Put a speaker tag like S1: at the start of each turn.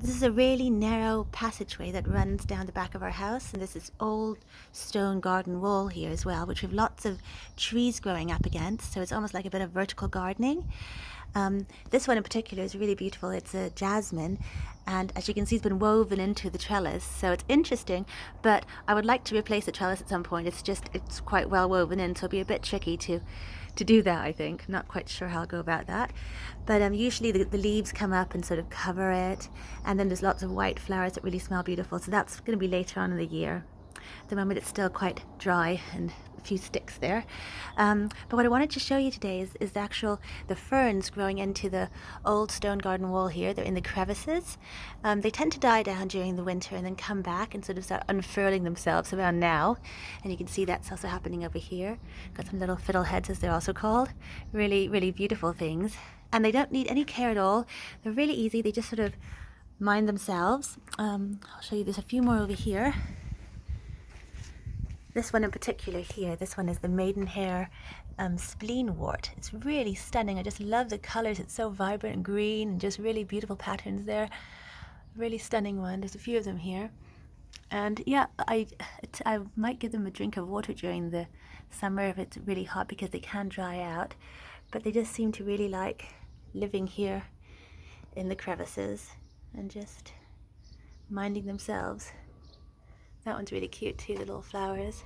S1: This is a really narrow passageway that runs down the back of our house, and there's this old stone garden wall here as well, which we have lots of trees growing up against, so it's almost like a bit of vertical gardening. This one in particular is really beautiful. It's a jasmine, and as you can see, it's been woven into the trellis, so it's interesting, but I would like to replace the trellis at some point. It's quite well woven in, so it'll be a bit tricky to do that, I think. Not quite sure how I'll go about that. But usually the leaves come up and sort of cover it, and then there's lots of white flowers that really smell beautiful, so that's going to be later on in the year. At the moment it's still quite dry and a few sticks there. But what I wanted to show you today is the ferns growing into the old stone garden wall here. They're in the crevices. They tend to die down during the winter and then come back and sort of start unfurling themselves around now. And you can see that's also happening over here. Got some little fiddleheads, as they're also called. Really, really beautiful things. And they don't need any care at all. They're really easy. They just sort of mind themselves. I'll show you, there's a few more over here. This one in particular here, this one is the Maidenhair Spleenwort. It's really stunning. I just love the colors. It's so vibrant and green and just really beautiful patterns there. Really stunning one. There's a few of them here. And yeah, I might give them a drink of water during the summer if it's really hot, because they can dry out. But they just seem to really like living here in the crevices and just minding themselves. That one's really cute too, the little flowers.